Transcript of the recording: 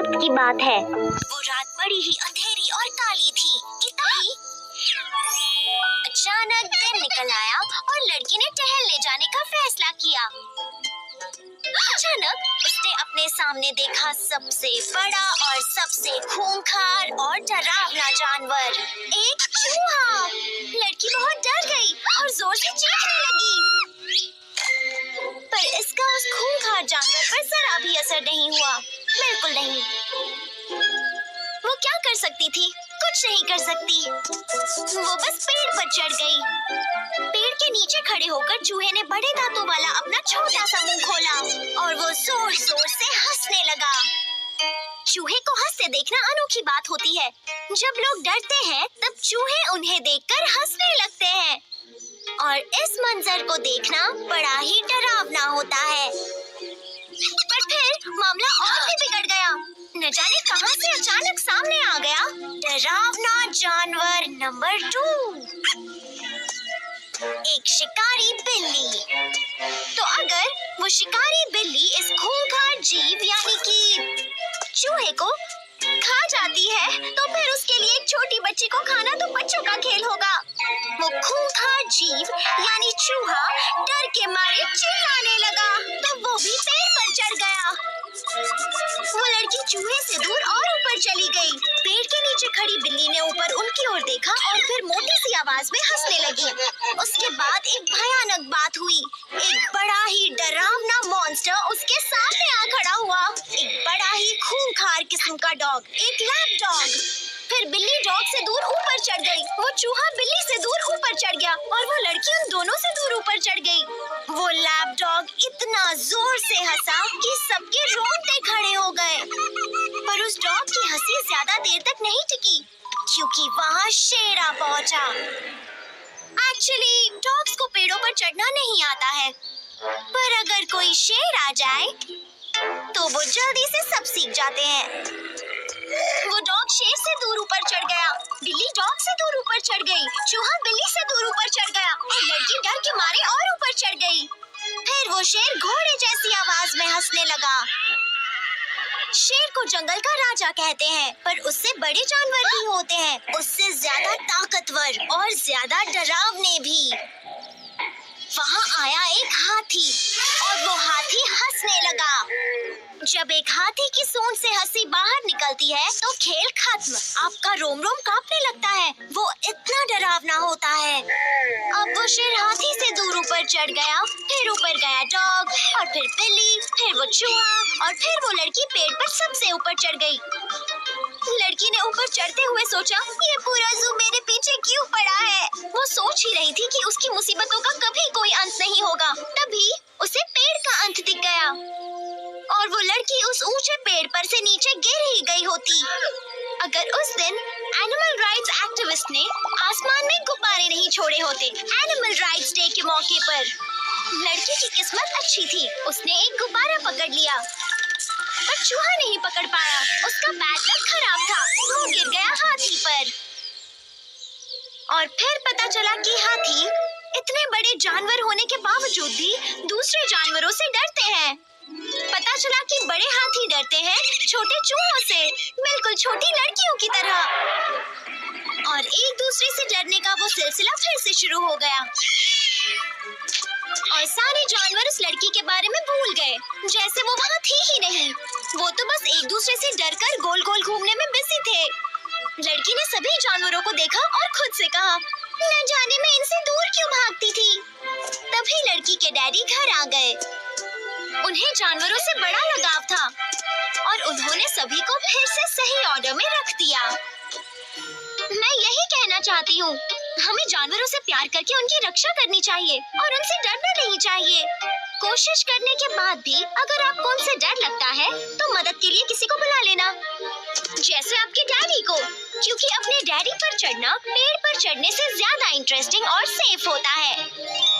वक्त की बात है। वो रात बड़ी ही अंधेरी और काली थी कि तभी अचानक दिन निकल आया और लड़की ने टहलने जाने का फैसला किया। अचानक उसने अपने सामने देखा सबसे बड़ा और सबसे खूंखार और डरावना जानवर, एक चूहा। लड़की बहुत डर गई और जोर से चीखने लगी, पर इसका उस खूंखार जानवर पर जरा भी असर नहीं हुआ, बिल्कुल नहीं। वो क्या कर सकती थी? कुछ नहीं कर सकती। वो बस पेड़ पर चढ़ गई। पेड़ के नीचे खड़े होकर चूहे ने बड़े दांतों वाला अपना छोटा सा मुंह खोला और वो जोर जोर से हंसने लगा। चूहे को हंसते देखना अनोखी बात होती है। जब लोग डरते हैं तब चूहे उन्हें देखकर हंसने लगते हैं, और इस मंजर को देखना बड़ा ही डरावना होता है। पर फिर मामला और भी बिगड़ गया। न जाने कहां से अचानक सामने आ गया डरावना जानवर नंबर 2, एक शिकारी बिल्ली। तो अगर वो शिकारी बिल्ली इस खूंखार जीव यानी कि चूहे को खा जाती है तो फिर उसके लिए एक छोटी बच्ची को खाना तो बच्चों का खेल होगा। वो खूंखार जीव यानी चूहा डर के मारे चिल्लाने लगा, तो वो भी पेड़ पर चढ़ गया। वो लड़की चूहे से दूर और ऊपर चली गई। पेड़ के नीचे खड़ी बिल्ली ने ऊपर उनकी ओर देखा और फिर मोटी सी आवाज में हंसने लगी। उसके बाद एक भयानक बात हुई। एक बड़ा ही डरावना मॉन्स्टर उसके सामने आ खड़ा हुआ। एक बड़ा ही खूंखार किस्म का डॉग, एक लैप डॉग। फिर बिल्ली डॉग से दूर ऊपर चढ़ गई। वो चूहा बिल्ली से दूर ऊपर चढ़ गया और वो लड़की उन दोनों से दूर ऊपर चढ़ गई। वो लैप डॉग इतना जोर से हंसा कि सबके रोंगटे खड़े हो गए। पर उस डॉग की हंसी ज्यादा देर तक नहीं टिकी, क्योंकि वहाँ शेर आ पहुंचा। एक्चुअली डॉग्स को पेड़ों पर चढ़ना नहीं आता है, पर अगर कोई शेर आ जाए तो वो जल्दी से सब सीख जाते हैं। वो डॉग शेर से दूर ऊपर चढ़ गया, बिल्ली डॉग से दूर ऊपर चढ़ गई, चूहा बिल्ली से दूर ऊपर चढ़ गया और लड़की डर के मारे और ऊपर चढ़ गई। फिर वो शेर घोड़े जैसी आवाज में हंसने लगा। शेर को जंगल का राजा कहते हैं, पर उससे बड़े जानवर भी होते हैं, उससे ज्यादा ताकतवर और ज्यादा डरावने भी। वहाँ आया एक हाथी और वो हाथी हंसने लगा। जब एक हाथी की सूंड से हंसी बाहर निकलती है तो खेल खत्म। आपका रोम रोम कांपने लगता है, वो इतना डरावना होता है। अब वो शेर हाथी से दूर ऊपर चढ़ गया, फिर ऊपर गया डॉग और फिर बिल्ली, फिर वो चूहा और फिर वो लड़की पेड़ पर सबसे ऊपर चढ़ गई। लड़की ने ऊपर चढ़ते हुए सोचा, ये पूरा ज़ू मेरे पीछे क्यों पड़ा है। वो सोच ही रही थी कि उसकी मुसीबतों का कभी कोई अंत नहीं होगा। तभी उसे पेड़ का अंत दिख गया और वो लड़की उस ऊंचे पेड़ पर से नीचे गिर ही गई होती। अगर उस दिन एनिमल राइट्स एक्टिविस्ट ने आसमान में गुब्बारे नहीं छोड़े होते एनिमल राइट्स डे के मौके पर, लड़की की किस्मत अच्छी थी, उसने एक गुब्बारा पकड़ लिया, पर चूहा नहीं पकड़ पाया। उसका बैड लक खराब था, वो गिर गया हाथी पर। और फिर पता चला कि हाथी इतने बड़े जानवर होने के बावजूद भी दूसरे जानवरों से डरते हैं। पता चला कि बड़े हाथी डरते हैं छोटे चूहों से, बिल्कुल छोटी लड़कियों की तरह। और एक दूसरे से डरने का वो सिलसिला फिर से शुरू हो गया और सारे जानवर उस लड़की के बारे में भूल गए, जैसे वो वहाँ थी ही नहीं। वो तो बस एक दूसरे से डरकर गोल गोल घूमने में बिजी थे। लड़की ने सभी जानवरों को देखा और खुद से कहा, न जाने मैं इनसे दूर क्यों भागती थी। तभी लड़की के डैडी घर आ गए। उन्हें जानवरों से बड़ा लगाव था और उन्होंने सभी को फिर से सही ऑर्डर में रख दिया। मैं यही कहना चाहती हूँ, हमें जानवरों से प्यार करके उनकी रक्षा करनी चाहिए और उनसे डरना नहीं चाहिए। कोशिश करने के बाद भी अगर आपको उनसे डर लगता है तो मदद के लिए किसी को बुला लेना, जैसे आपके डैडी को, क्योंकि अपने डैडी पर चढ़ना पेड़ पर चढ़ने से ज्यादा इंटरेस्टिंग और सेफ होता है।